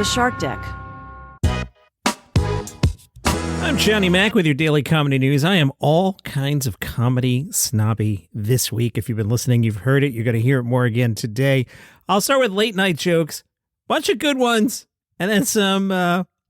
The Shark Deck. I'm Johnny Mac with your daily comedy news. I am all kinds of comedy snobby this week. If you've been listening, you've heard it. You're going to hear it more again today. I'll start with late night jokes, bunch of good ones, and then some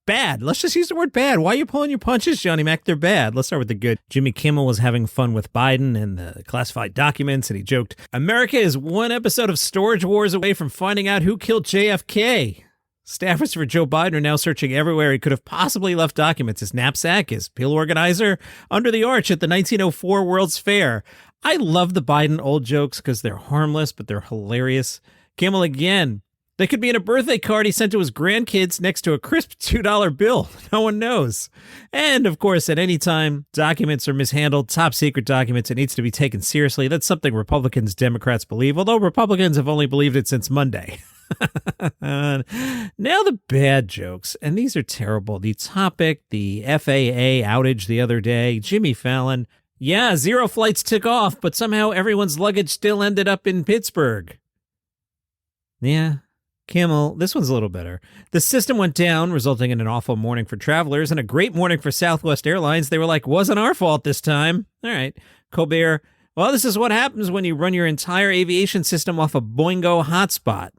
bad. Let's just use the word bad. Why are you pulling your punches, Johnny Mac? They're bad. Let's start with the good. Jimmy Kimmel was having fun with Biden and the classified documents, and he joked, America is one episode of Storage Wars away from finding out who killed JFK. Staffers for Joe Biden are now searching everywhere he could have possibly left documents. His knapsack, his pill organizer, under the arch at the 1904 World's Fair. I love the Biden old jokes because they're harmless, but they're hilarious. Kimmel again. They could be in a birthday card he sent to his grandkids next to a crisp $2 bill. No one knows. And, of course, at any time, documents are mishandled, top secret documents, it needs to be taken seriously. That's something Republicans, Democrats believe, although Republicans have only believed it since Monday. Now the bad jokes, and these are terrible. The Topic, the FAA outage the other day, Jimmy Fallon. Yeah, 0 flights took off, but somehow everyone's luggage still ended up in Pittsburgh. Yeah. Kimmel, this one's a little better. The system went down, resulting in an awful morning for travelers and a great morning for Southwest Airlines. They were like, wasn't our fault this time. All right. Colbert, well, this is what happens when you run your entire aviation system off a Boingo hotspot.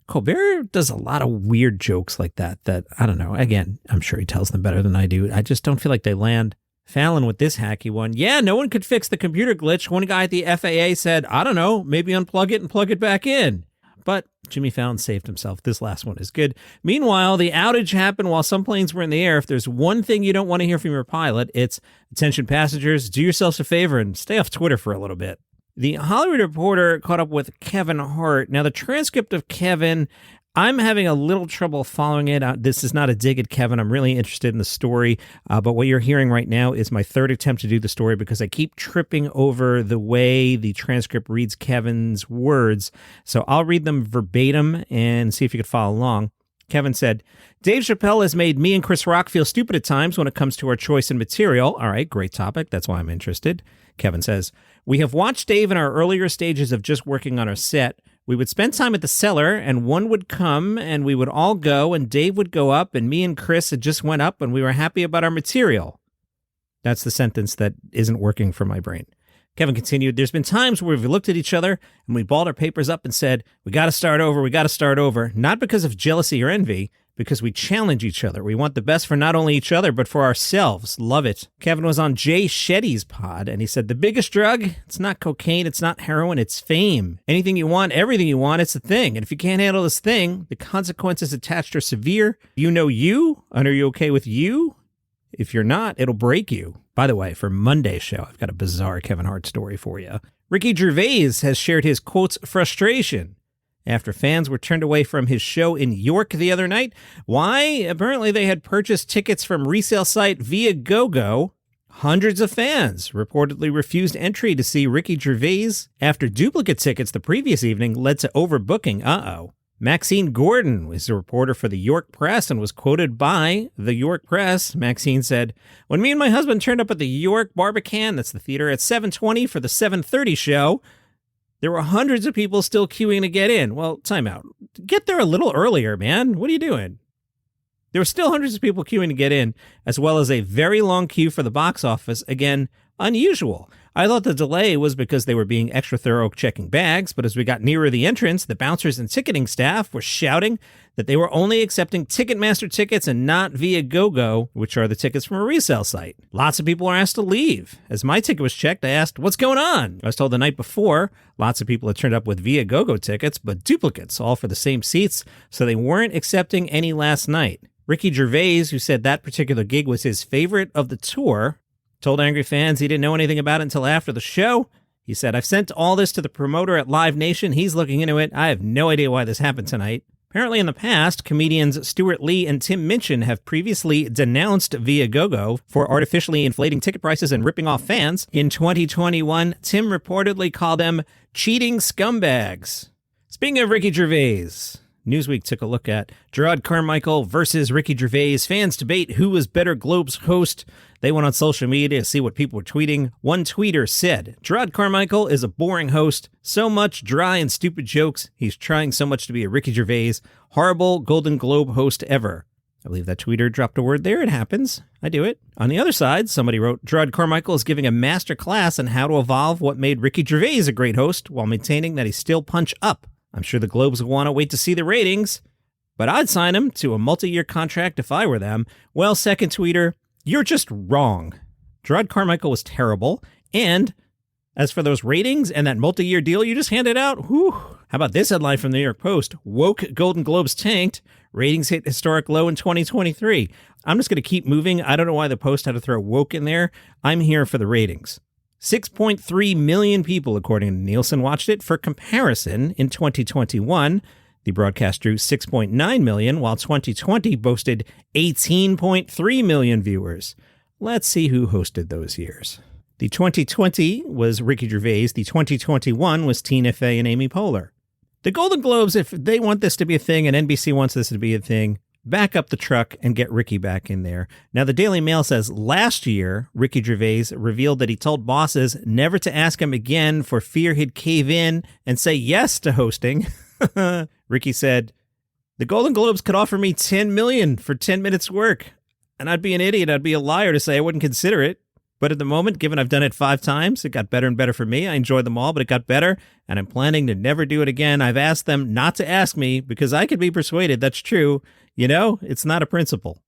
Colbert does a lot of weird jokes like that, I don't know. Again, I'm sure he tells them better than I do. I just don't feel like they land. Fallon with this hacky one. Yeah, no one could fix the computer glitch. One guy at the FAA said, I don't know, maybe unplug it and plug it back in. But Jimmy Fallon saved himself. This last one is good. Meanwhile, the outage happened while some planes were in the air. If there's one thing you don't want to hear from your pilot, it's, attention passengers, do yourselves a favor and stay off Twitter for a little bit. The Hollywood Reporter caught up with Kevin Hart. Now, the transcript of Kevin, I'm having a little trouble following it. This is not a dig at Kevin. I'm really interested in the story. But what you're hearing right now is my third attempt to do the story because I keep tripping over the way the transcript reads Kevin's words. So I'll read them verbatim and see if you could follow along. Kevin said, Dave Chappelle has made me and Chris Rock feel stupid at times when it comes to our choice in material. All right, great topic. That's why I'm interested. Kevin says, we have watched Dave in our earlier stages of just working on our set. We would spend time at the cellar, and one would come, and we would all go, and Dave would go up, and me and Chris had just went up, and we were happy about our material. That's the sentence that isn't working for my brain. Kevin continued, there's been times where we've looked at each other, and we balled our papers up and said, we got to start over, not because of jealousy or envy, because we challenge each other. We want the best for not only each other, but for ourselves. Love it. Kevin was on Jay Shetty's pod, and he said, the biggest drug, it's not cocaine, it's not heroin, it's fame. Anything you want, everything you want, it's a thing. And if you can't handle this thing, the consequences attached are severe. You know you? And are you okay with you? If you're not, it'll break you. By the way, for Monday's show, I've got a bizarre Kevin Hart story for you. Ricky Gervais has shared his, quotes, frustration after fans were turned away from his show in York the other night. Why? Apparently they had purchased tickets from resale site Viagogo. Hundreds of fans reportedly refused entry to see Ricky Gervais after duplicate tickets the previous evening led to overbooking. Uh-oh. Maxine Gordon was a reporter for the York Press and was quoted by the York Press. Maxine said, when me and my husband turned up at the York Barbican, that's the theater, at 7:20 for the 7:30 show, there were hundreds of people still queuing to get in. Well, time out. Get there a little earlier, man. What are you doing? There were still hundreds of people queuing to get in, as well as a very long queue for the box office. Again, unusual. I thought the delay was because they were being extra thorough checking bags, but as we got nearer the entrance, the bouncers and ticketing staff were shouting that they were only accepting Ticketmaster tickets and not Viagogo, which are the tickets from a resale site. Lots of people were asked to leave. As my ticket was checked, I asked, what's going on? I was told the night before, lots of people had turned up with Viagogo tickets, but duplicates, all for the same seats, so they weren't accepting any last night. Ricky Gervais, who said that particular gig was his favorite of the tour, told angry fans he didn't know anything about it until after the show. He said, I've sent all this to the promoter at Live Nation. He's looking into it. I have no idea why this happened tonight. Apparently in the past, comedians Stuart Lee and Tim Minchin have previously denounced Viagogo for artificially inflating ticket prices and ripping off fans. In 2021, Tim reportedly called them cheating scumbags. Speaking of Ricky Gervais, Newsweek took a look at Gerard Carmichael versus Ricky Gervais. Fans debate who was better Globes host. They went on social media to see what people were tweeting. One tweeter said, Gerard Carmichael is a boring host. So much dry and stupid jokes. He's trying so much to be a Ricky Gervais. Horrible Golden Globe host ever. I believe that tweeter dropped a word there. It happens. I do it. On the other side, somebody wrote, Gerard Carmichael is giving a master class on how to evolve what made Ricky Gervais a great host while maintaining that he's still punch up. I'm sure the Globes will want to wait to see the ratings, but I'd sign him to a multi-year contract if I were them. Well, second tweeter, you're just wrong. Gerard Carmichael was terrible, and as for those ratings and that multi-year deal you just handed out, whew. How about this headline from the New York Post? Woke Golden Globes tanked. Ratings hit historic low in 2023. I'm just going to keep moving. I don't know why the Post had to throw woke in there. I'm here for the ratings. 6.3 million people, according to Nielsen, watched it. For comparison, in 2021, the broadcast drew 6.9 million, while 2020 boasted 18.3 million viewers. Let's see who hosted those years. The 2020 was Ricky Gervais. The 2021 was Tina Fey and Amy Poehler. The Golden Globes, if they want this to be a thing and NBC wants this to be a thing, back up the truck and get Ricky back in there. Now, the Daily Mail says last year, Ricky Gervais revealed that he told bosses never to ask him again for fear he'd cave in and say yes to hosting. Ricky said, the Golden Globes could offer me $10 million for 10 minutes work, and I'd be an idiot. I'd be a liar to say I wouldn't consider it. But at the moment, given I've done it 5 times, it got better and better for me. I enjoyed them all, but it got better, and I'm planning to never do it again. I've asked them not to ask me because I could be persuaded that's true. You know, it's not a principle.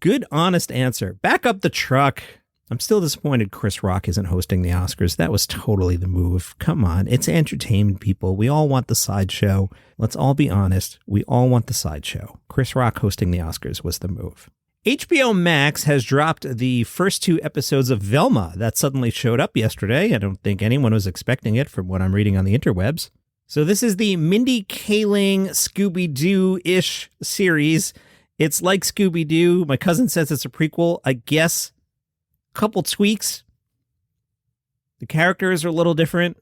Good, honest answer. Back up the truck. I'm still disappointed Chris Rock isn't hosting the Oscars. That was totally the move. Come on. It's entertainment, people. We all want the sideshow. Let's all be honest. We all want the sideshow. Chris Rock hosting the Oscars was the move. HBO Max has dropped the first 2 episodes of Velma. That suddenly showed up yesterday. I don't think anyone was expecting it from what I'm reading on the interwebs. So this is the Mindy Kaling Scooby-Doo-ish series. It's like Scooby-Doo. My cousin says it's a prequel. I guess a couple tweaks. The characters are a little different.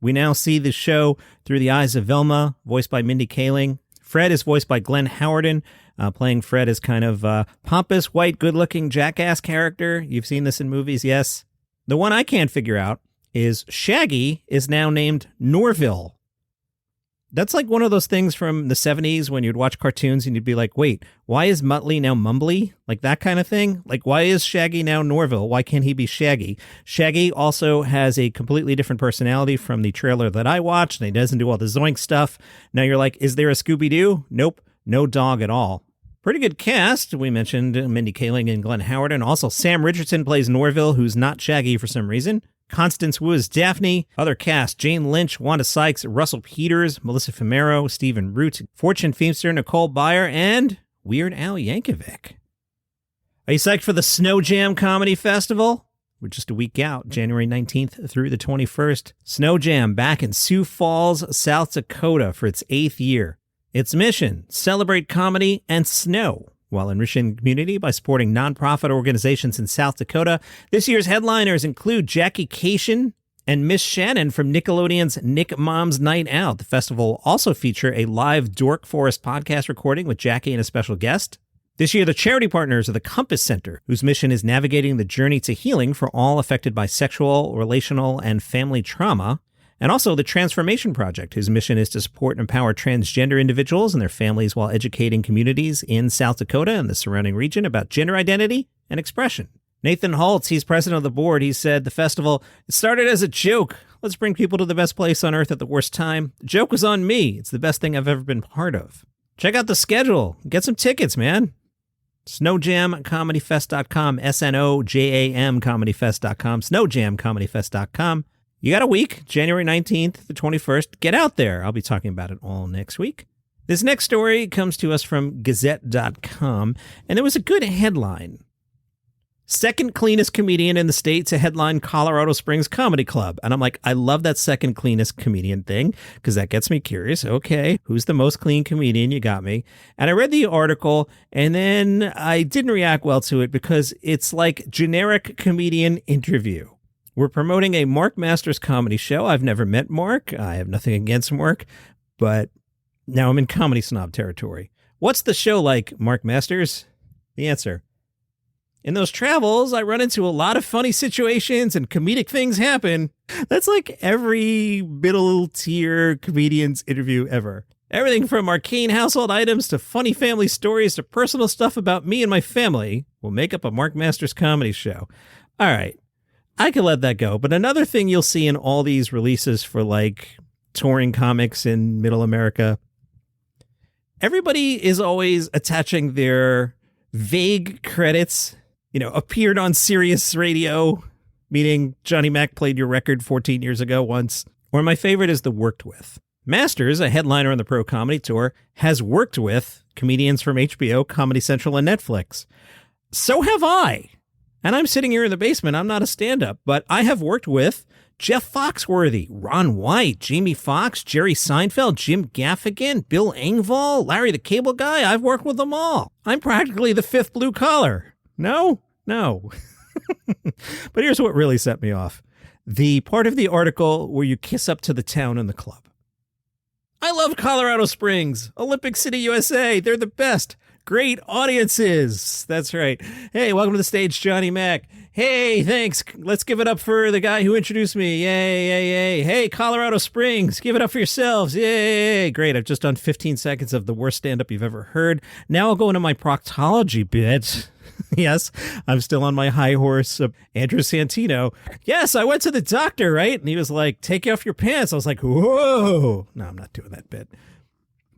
We now see the show through the eyes of Velma, voiced by Mindy Kaling. Fred is voiced by Glenn Howerton. Playing Fred is kind of a pompous, white, good-looking jackass character. You've seen this in movies, yes. The one I can't figure out is Shaggy is now named Norville. That's like one of those things from the 70s when you'd watch cartoons and you'd be like, wait, why is Muttley now Mumbly? Like that kind of thing? Like, why is Shaggy now Norville? Why can't he be Shaggy? Shaggy also has a completely different personality from the trailer that I watched, and he doesn't do all the zoink stuff. Now you're like, is there a Scooby-Doo? Nope. No dog at all. Pretty good cast. We mentioned Mindy Kaling and Glenn Howerton. Also, Sam Richardson plays Norville, who's not Shaggy for some reason. Constance Wu is Daphne. Other cast, Jane Lynch, Wanda Sykes, Russell Peters, Melissa Fumero, Stephen Root, Fortune Feimster, Nicole Byer, and Weird Al Yankovic. Are you psyched for the Snow Jam Comedy Festival? We're just a week out, January 19th through the 21st. Snow Jam back in Sioux Falls, South Dakota for its 8th year. Its mission, celebrate comedy and snow while enriching the community by supporting nonprofit organizations in South Dakota. This year's headliners include Jackie Cation and Miss Shannon from Nickelodeon's Nick Mom's Night Out. The festival will also feature a live Dork Forest podcast recording with Jackie and a special guest. This year, the charity partners are the Compass Center, whose mission is navigating the journey to healing for all affected by sexual, relational, and family trauma. And also the Transformation Project, whose mission is to support and empower transgender individuals and their families while educating communities in South Dakota and the surrounding region about gender identity and expression. Nathan Holtz, he's president of the board. He said the festival, it started as a joke. Let's bring people to the best place on earth at the worst time. The joke was on me. It's the best thing I've ever been part of. Check out the schedule. Get some tickets, man. Snowjamcomedyfest.com, SNOJAM comedyfest.com, snowjamcomedyfest.com. You got a week, January 19th, the 21st. Get out there. I'll be talking about it all next week. This next story comes to us from Gazette.com, and there was a good headline. Second cleanest comedian in the state to headline Colorado Springs Comedy Club. And I'm like, I love that second cleanest comedian thing because that gets me curious. Okay, who's the most clean comedian? You got me. And I read the article, and then I didn't react well to it because it's like generic comedian interview. We're promoting a Mark Masters comedy show. I've never met Mark. I have nothing against Mark, but Now I'm in comedy snob territory. What's the show like, Mark Masters? The answer: in those travels, I run into a lot of funny situations and comedic things happen. That's like every middle tier comedian's interview ever. Everything from arcane household items to funny family stories to personal stuff about me and my family will make up a Mark Masters comedy show. All right, I can let that go. But another thing you'll see in all these releases for like touring comics in middle America, everybody is always attaching their vague credits. You know, appeared on Sirius Radio, meaning Johnny Mac played your record 14 years ago once. Or my favorite is the worked with. Masters, a headliner on the Pro Comedy Tour, has worked with comedians from HBO, Comedy Central, and Netflix. So have I. And I'm sitting here in the basement. I'm not a stand-up, but I have worked with Jeff Foxworthy, Ron White, Jamie Foxx, Jerry Seinfeld, Jim Gaffigan, Bill Engvall, Larry the Cable Guy. I've worked with them all. I'm practically the fifth blue collar. No. But here's what really set me off. The part of the article where you kiss up to the town and the club. I love Colorado Springs, Olympic City, USA. They're the best. Great audiences. That's right. Hey, welcome to the stage, Johnny Mac. Hey, thanks. Let's give it up for the guy who introduced me. Yay, yay, yay. Hey, Colorado Springs. Give it up for yourselves. Yay. Great. I've just done 15 seconds of the worst stand-up you've ever heard. Now I'll go into my proctology bit. Yes, I'm still on my high horse of Andrew Santino. Yes, I went to the doctor, right? And he was like, take off your pants. I was like, whoa. No, I'm not doing that bit.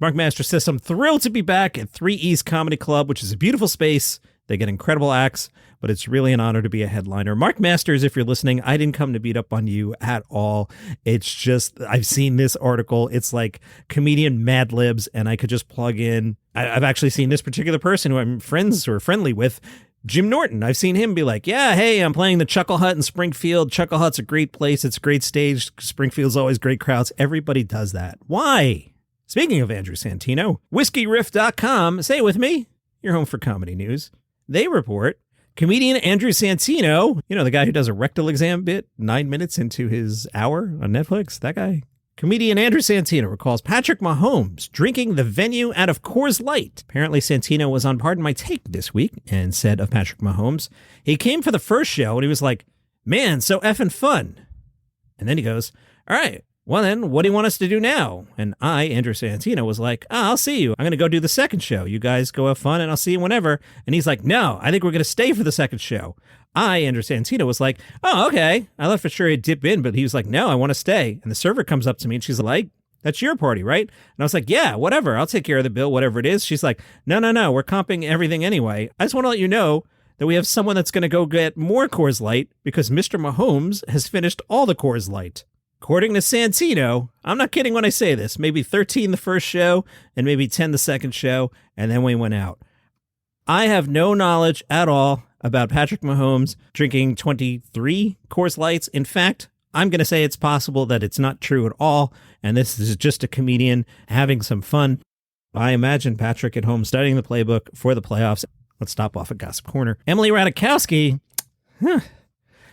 Mark Masters says, I'm thrilled to be back at 3 East Comedy Club, which is a beautiful space. They get incredible acts, but it's really an honor to be a headliner. Mark Masters, if you're listening, I didn't come to beat up on you at all. It's just, I've seen this article. It's like comedian Mad Libs, and I could just plug in. I've actually seen this particular person who I'm friends or friendly with, Jim Norton. I've seen him be like, yeah, hey, I'm playing the Chuckle Hut in Springfield. Chuckle Hut's a great place. It's a great stage. Springfield's always great crowds. Everybody does that. Why? Speaking of Andrew Santino, WhiskeyRiff.com, say it with me, your home for comedy news. They report comedian Andrew Santino, you know, the guy who does a rectal exam bit 9 minutes into his hour on Netflix, that guy. Comedian Andrew Santino recalls Patrick Mahomes drinking the venue out of Coors Light. Apparently Santino was on Pardon My Take this week and said of Patrick Mahomes, he came for the first show and he was like, man, so effing fun. And then he goes, all right, well then, what do you want us to do now? And I, Andrew Santino, was like, I'll see you. I'm going to go do the second show. You guys go have fun and I'll see you whenever. And he's like, no, I think we're going to stay for the second show. I, Andrew Santino, was like, oh, okay. I thought for sure he'd dip in, but he was like, no, I want to stay. And the server comes up to me and she's like, that's your party, right? And I was like, yeah, whatever. I'll take care of the bill, whatever it is. She's like, no, we're comping everything anyway. I just want to let you know that we have someone that's going to go get more Coors Light because Mr. Mahomes has finished all the Coors Light. According to Santino, I'm not kidding when I say this, maybe 13 the first show and maybe 10 the second show, and then we went out. I have no knowledge at all about Patrick Mahomes drinking 23 Coors Lights. In fact, I'm going to say it's possible that it's not true at all, and this is just a comedian having some fun. I imagine Patrick at home studying the playbook for the playoffs. Let's stop off at Gossip Corner. Emily Ratajkowski,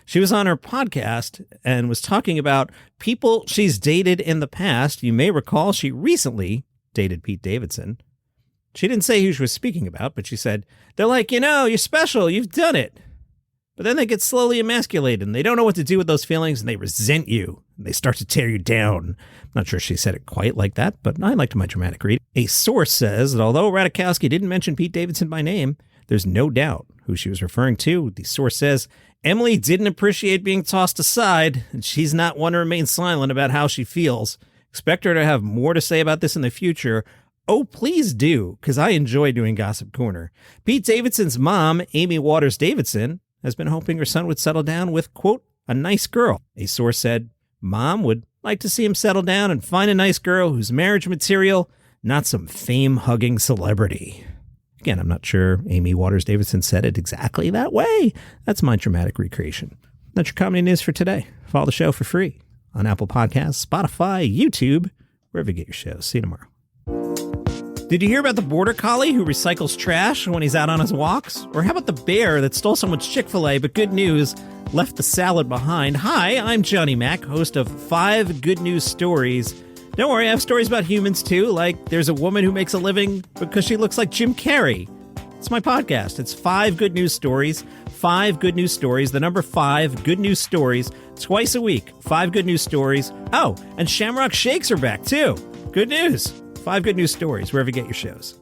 she was on her podcast and was talking about people she's dated in the past. You may recall she recently dated Pete Davidson. She didn't say who she was speaking about, but she said, they're like, you know, you're special. You've done it. But then they get slowly emasculated and they don't know what to do with those feelings and they resent you. And they start to tear you down. I'm not sure she said it quite like that, but I liked my dramatic read. A source says that although Ratajkowski didn't mention Pete Davidson by name, there's no doubt who she was referring to. The source says Emily didn't appreciate being tossed aside, and she's not one to remain silent about how she feels. Expect her to have more to say about this in the future. Oh, please do, because I enjoy doing Gossip Corner. Pete Davidson's mom, Amy Waters Davidson, has been hoping her son would settle down with, quote, a nice girl. A source said, Mom would like to see him settle down and find a nice girl who's marriage material, not some fame-hugging celebrity. Again, I'm not sure Amy Waters Davidson said it exactly that way. That's my dramatic recreation. That's your comedy news for today. Follow the show for free on Apple Podcasts, Spotify, YouTube, wherever you get your shows. See you tomorrow. Did you hear about the border collie who recycles trash when he's out on his walks? Or how about the bear that stole someone's Chick-fil-A, but good news, left the salad behind? Hi, I'm Johnny Mac, host of 5 Good News Stories. Don't worry, I have stories about humans too, like there's a woman who makes a living because she looks like Jim Carrey. It's my podcast. It's 5 good news stories. 5 good news stories. The number 5 good news stories twice a week. 5 good news stories. Oh, and Shamrock Shakes are back too. Good news. 5 good news stories wherever you get your shows.